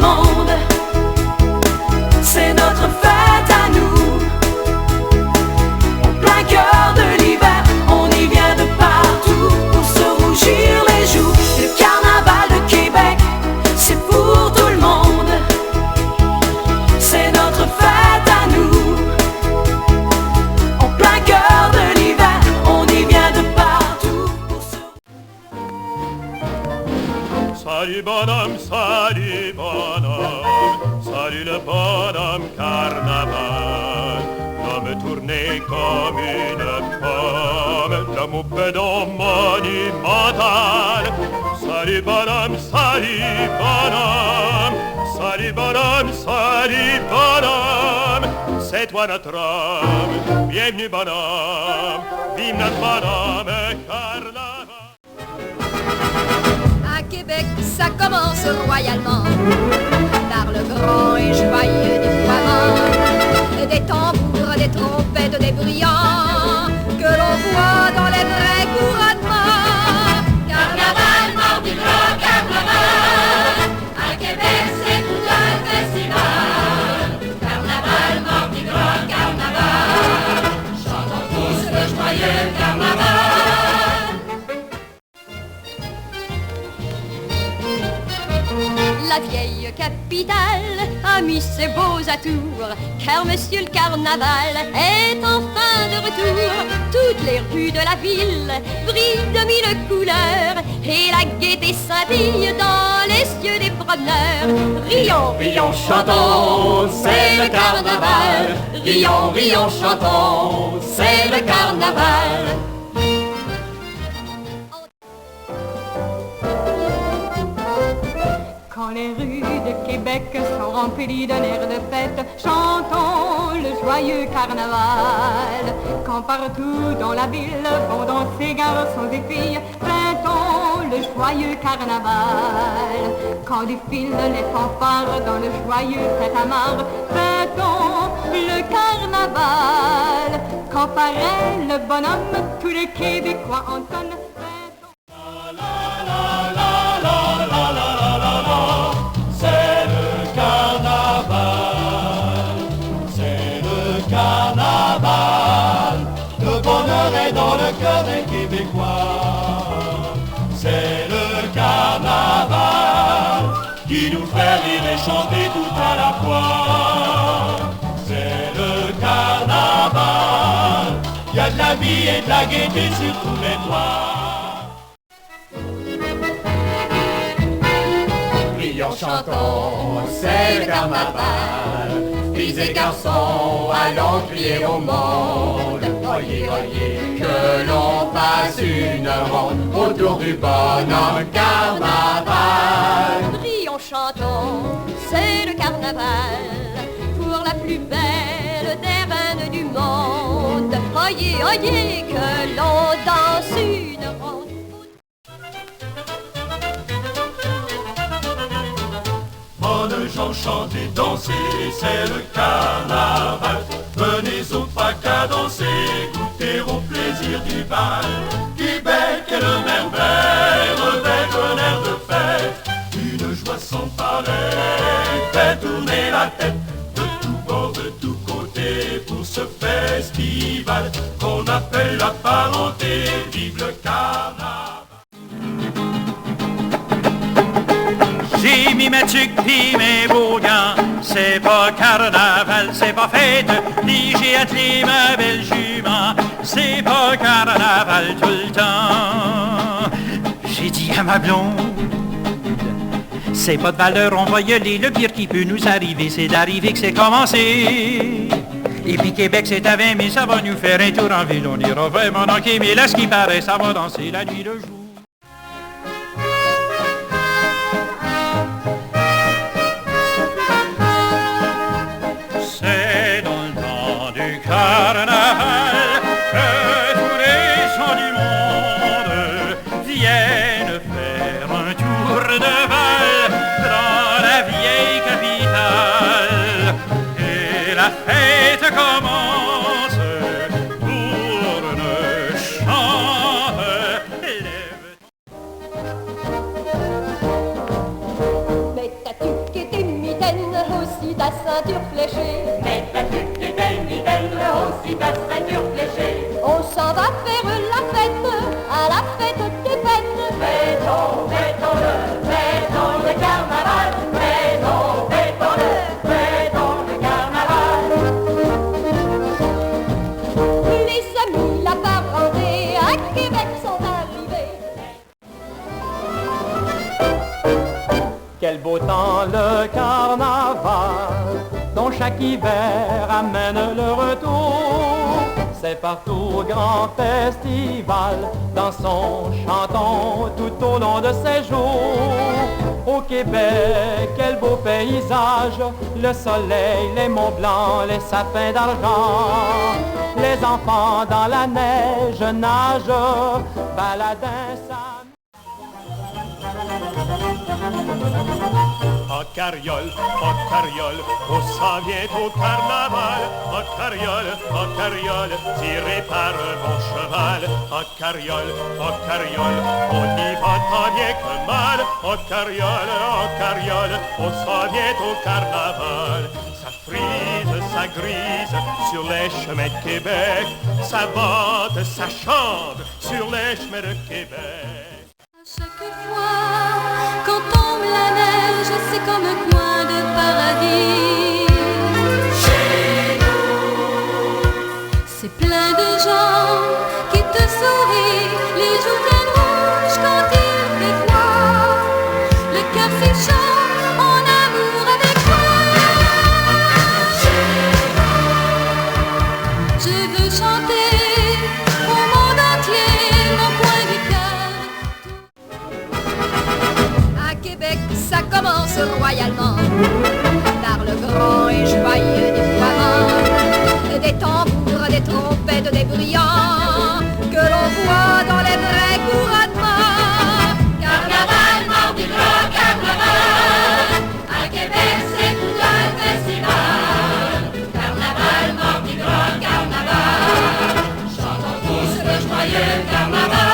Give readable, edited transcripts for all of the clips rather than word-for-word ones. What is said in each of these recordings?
le monde. C'est notre fête à nous. En plein cœur de l'hiver, on y vient de partout pour se rougir les joues. Le carnaval de Québec, c'est pour tout le monde. C'est notre fête à nous. En plein cœur de l'hiver, on y vient de partout pour se... Salut bonhomme, salut le bonhomme carnaval. L'homme tourné comme une pomme, l'homme au pédon monumental. Salut bonhomme, salut bonhomme, salut bonhomme, salut bonhomme. C'est toi notre homme, bienvenue bonhomme, vive notre bonhomme carnaval. À Québec, ça commence royalement par le grand et joyeux déploiement des tambours, des trompettes, des brillants que l'on voit dans les vrais couronnements. Carnaval, mardi gras, carnaval, à Québec c'est tout un festival. Carnaval, mardi gras, carnaval, chantons tous le joyeux carnaval. La vieille capitale a mis ses beaux atours, car monsieur le carnaval est enfin de retour. Toutes les rues de la ville brillent de mille couleurs, et la gaieté scintille dans les yeux des promeneurs. Rions, rions, chantons, c'est le carnaval. Rions, rions, chantons, c'est le carnaval. Quand les rues de Québec sont remplies d'un air de fête, chantons le joyeux carnaval. Quand partout dans la ville vont danser garçons et filles, fêtons le joyeux carnaval. Quand défilent les fanfares dans le joyeux fête-à-marre, fêtons le carnaval. Quand paraît le bonhomme, tous les Québécois entonnent. Dans le cœur des Québécois, c'est le carnaval qui nous fait rire et chanter tout à la fois. C'est le carnaval, il y a de la vie et de la gaieté sur tous les toits. Rions, chantons, c'est le carnaval, filles et garçons, allons crier au monde. Oyez, oyez, que l'on fasse une ronde autour du bonhomme carnaval. Rions, chantons, c'est le carnaval, pour la plus belle des reines du monde. Oyez, oyez, que l'on danse une ronde. Bonnes gens, chantez, dansez, c'est le carnaval. Venez au fracas danser, goûter au plaisir du bal. Québec est le merveille, revêt un air de fête. Une joie sans pareil, fait tourner la tête de tous bords, de tous côtés pour ce festival qu'on appelle la parenté. Vive le carnaval. J'ai mis mes tucs pis mes beaux gants, c'est pas carnaval, c'est pas fête, ni j'ai attelé ma belle jument, c'est pas carnaval tout le temps. J'ai dit à ma blonde, c'est pas de valeur, on va y aller, le pire qui peut nous arriver, c'est d'arriver que c'est commencé. Et puis Québec c'est à 20 000, ça va nous faire un tour en ville, on ira vraiment en Québec, mais là ce qui paraît, ça va danser la nuit le jour. Carnaval, que tous les gens du monde viennent faire un tour de bal dans la vieille capitale. Et la fête commence, tourne, chante, lève ceinture fléchée. Mais ta jupe est belle, Nivelle, aussi ta ceinture fléchée. On s'en va faire la fête, à la fête des fêtes. Fêtons-le, fêtons le carnaval. Fêtons-le, fêtons le carnaval. Les amis, la parenté, à Québec sont arrivés. Quel beau temps le carnaval, dont chaque hiver amène le retour. C'est partout grand festival, dansons, chantons tout au long de ces jours. Au Québec, quel beau paysage, le soleil, les monts blancs, les sapins d'argent. Les enfants dans la neige nagent, baladins s'amusent. En carriole, on s'en vient au carnaval. En carriole, tiré par un bon cheval. En carriole, on y va tant bien que mal. En carriole, on s'en vient au carnaval. Ça frise, ça grise sur les chemins de Québec. Ça vente, ça chante sur les chemins de Québec. Chaque fois, quand tombe la neige, c'est comme un coin de paradis. Chez nous, c'est plein de gens qui te sourient, les joues pleines rouges quand il fait froid. Le cœur s'échauffe en amour avec toi. Chez nous, je veux chanter au monde entier mon coin du cœur. À Québec, ça commence royalement par le grand et joyeux déploiement des tambours, des trompettes, des brillants que l'on voit dans les vrais couronnements. Carnaval, mardi gras, carnaval, à Québec c'est tout un festival. Carnaval, mardi gras, carnaval, chantons tous le joyeux carnaval.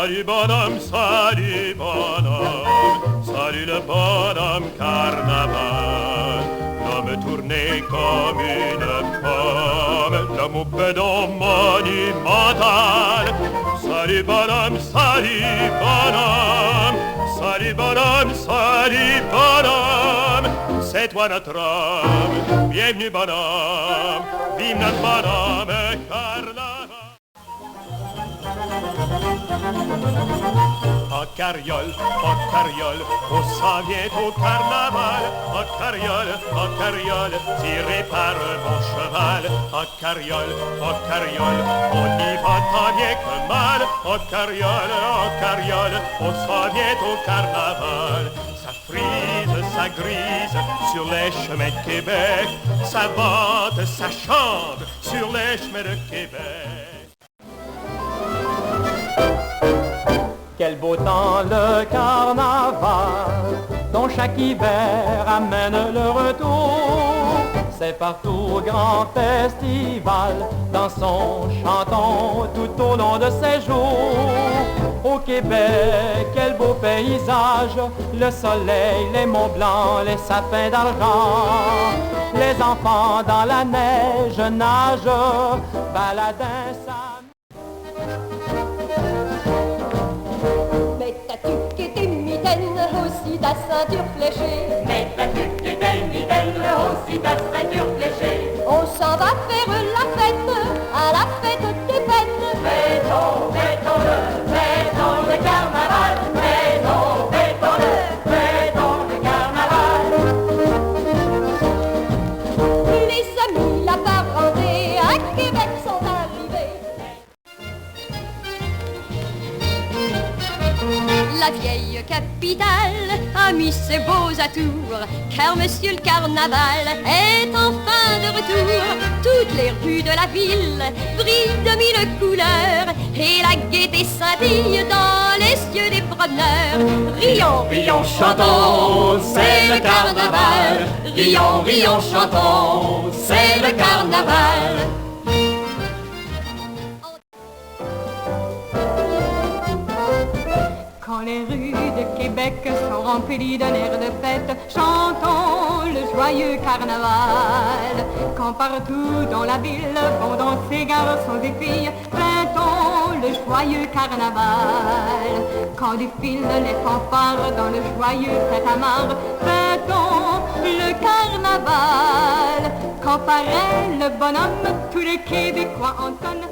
Salut bonhomme, salut le bonhomme carnaval. L'homme tourné comme une pomme, l'homme au pédon monumental. Salut bonhomme, salut bonhomme, salut bonhomme, salut bonhomme. C'est toi notre homme, bienvenue bonhomme, vive notre bonhomme carnaval. En carriole, on s'en vient au carnaval. En carriole, tiré par un bon cheval. En carriole, on y va tant bien que mal. En carriole, on s'en vient au carnaval. Ça frise, ça grise sur les chemins de Québec. Ça vante, ça chante sur les chemins de Québec. Quel beau temps le carnaval, dont chaque hiver amène le retour. C'est partout grand festival, dansons, chantons tout au long de ces jours. Au Québec, quel beau paysage, le soleil, les monts blancs, les sapins d'argent. Les enfants dans la neige nagent, baladins s'amusent. Aussi ta ceinture fléchée. Mets ta tuque et tes mitaines, aussi ta ceinture fléchée. On s'en va faire la fête, à la fête des peines. Fêtons le carnaval. Fêtons le carnaval. Les amis, la parenté, à Québec sont arrivés. La vieille capitale a mis ses beaux atours, car monsieur le carnaval est enfin de retour. Toutes les rues de la ville brillent de mille couleurs, et la gaieté scintille dans les yeux des promeneurs. Rions, rions, chantons, c'est le carnaval. Rions, rions, chantons, c'est le carnaval. Quand les rues de Québec sont remplies d'un air de fête, chantons le joyeux carnaval. Quand partout dans la ville vont danser garçons et filles, fêtons le joyeux carnaval. Quand défilent les fanfares dans le joyeux fête-à-marre, fêtons le carnaval. Quand paraît le bonhomme, tous les Québécois entonnent.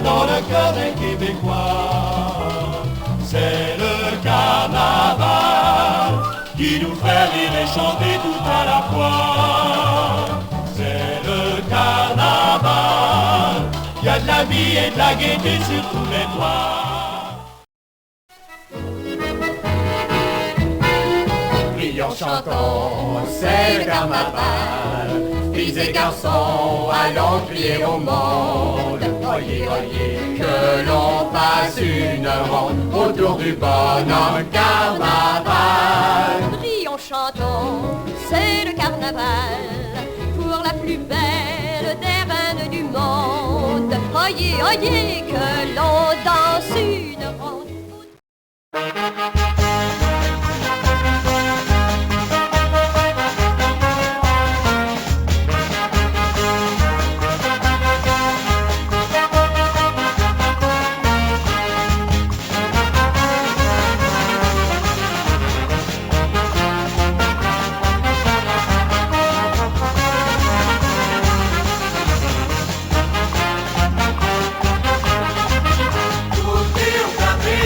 Dans le cœur des Québécois, c'est le carnaval qui nous fait rire et chanter tout à la fois. C'est le carnaval, il y a de la vie et de la gaieté sur tous les toits. Rions, chantons, c'est le carnaval. Filles et garçons, allons crier au monde. Oyez, oyez, que l'on fasse une ronde autour du bonhomme carnaval. Rions, chantons, c'est le carnaval, pour la plus belle des reines du monde. Oyez, oyez, que l'on danse une ronde. Tout est au café.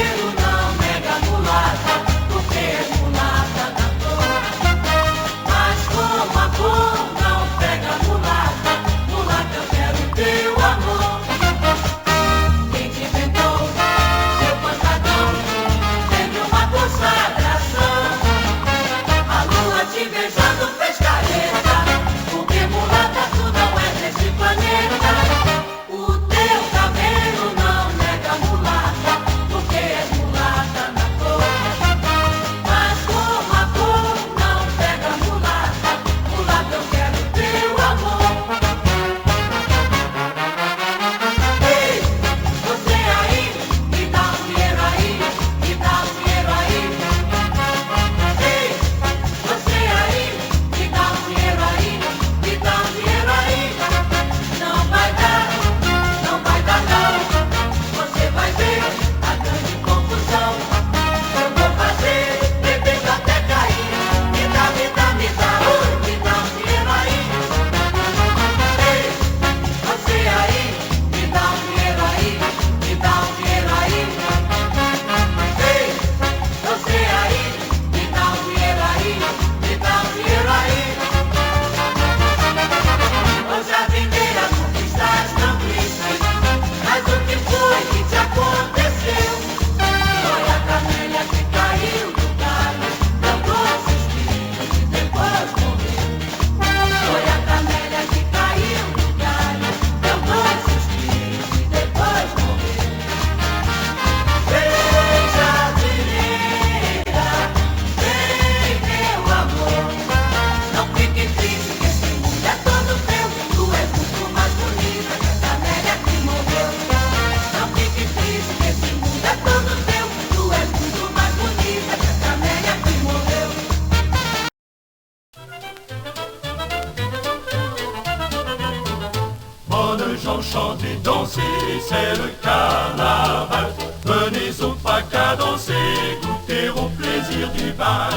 c'est le carnaval. Venez au PACA danser, goûter au plaisir du bal.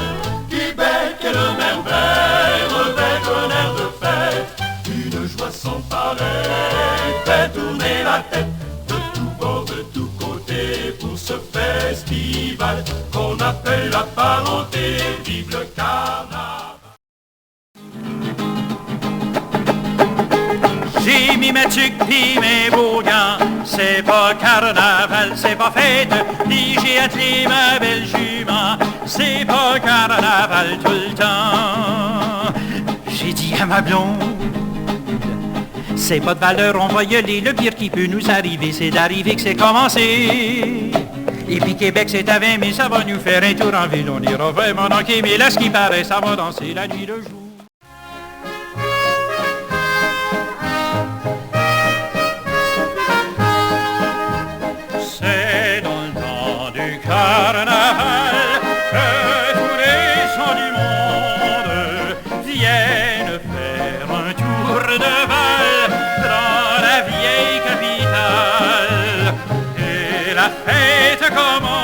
Québec est le merveille, revêt un air de fête. Une joie sans pareil, fait tourner la tête de tous bords, de tous côtés pour ce festival qu'on appelle la parenté. Vive le carnaval. J'ai mis mes tucs pis mes beaux gants, c'est pas carnaval, c'est pas fête, ni j'ai attelé ma belle jument, c'est pas carnaval tout le temps. J'ai dit à ma blonde, c'est pas de valeur, on va y aller, le pire qui peut nous arriver, c'est d'arriver que c'est commencé. Et puis Québec c'est à 20 000, ça va nous faire un tour en ville, on ira vraiment dans Québec, mais là ce qui paraît, ça va danser la nuit le jour. C'est dans le temps du carnaval que tous les gens du monde viennent faire un tour de bal dans la vieille capitale. Et la fête commence